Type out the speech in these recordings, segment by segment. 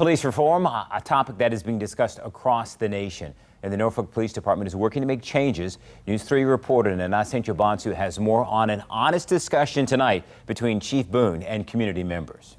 Police reform, a topic that is being discussed across the nation. And the Norfolk Police Department is working to make changes. News 3 reporter Nana St. Jobansu has more on an honest discussion tonight between Chief Boone and community members.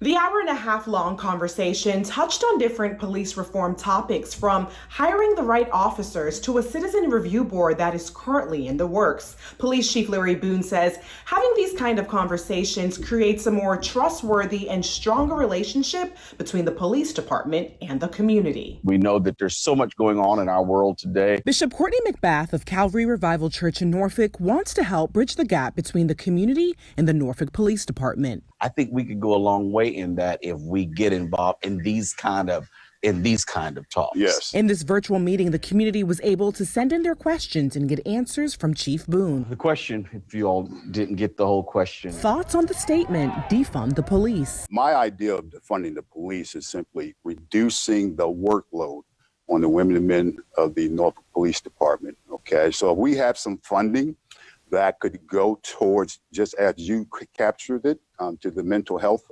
The hour-and-a-half-long conversation touched on different police reform topics, from hiring the right officers to a citizen review board that is currently in the works. Police Chief Larry Boone says having these kind of conversations creates a more trustworthy and stronger relationship between the police department and the community. We know that there's so much going on in our world today. Bishop Courtney McBath of Calvary Revival Church in Norfolk wants to help bridge the gap between the community and the Norfolk Police Department. I think we could go a long way in that if we get involved in these kind of talks. Yes. In this virtual meeting, the community was able to send in their questions and get answers from Chief Boone. The question, if you all didn't get the whole question. Thoughts on the statement, defund the police. My idea of defunding the police is simply reducing the workload on the women and men of the Norfolk Police Department. Okay, so if we have some funding that could go towards, just as you captured it, to the mental health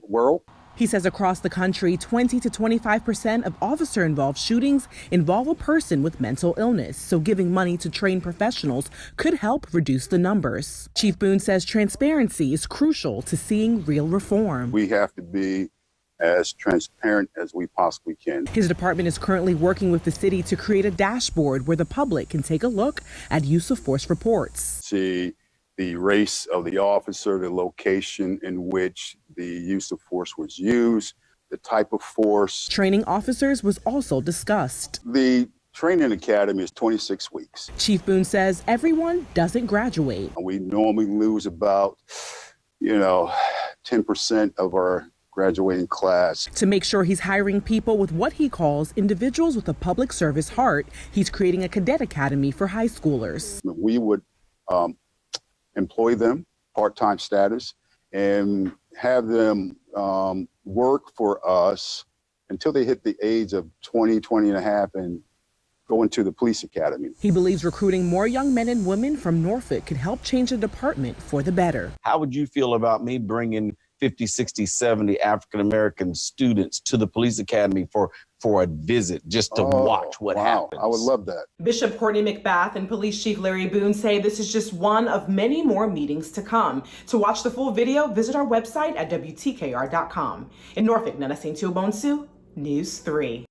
world. He says across the country, 20 to 25% of officer-involved shootings involve a person with mental illness, so giving money to trained professionals could help reduce the numbers. Chief Boone says transparency is crucial to seeing real reform. We have to be as transparent as we possibly can. His department is currently working with the city to create a dashboard where the public can take a look at use of force reports. See the race of the officer, the location in which the use of force was used, the type of force. Training officers was also discussed. The training academy is 26 weeks. Chief Boone says everyone doesn't graduate. We normally lose about, 10% of our graduating class. To make sure he's hiring people with what he calls individuals with a public service heart, he's creating a cadet academy for high schoolers. We would employ them, part-time status, and have them work for us until they hit the age of 20 and a half and go into the police academy. He believes recruiting more young men and women from Norfolk could help change the department for the better. How would you feel about me bringing 50, 60, 70 African-American students to the police academy for a visit, just to watch what happens? I would love that. Bishop Courtney McBath and Police Chief Larry Boone say this is just one of many more meetings to come. To watch the full video, visit our website at WTKR.com. In Norfolk, Nana St. Jobansu, News 3.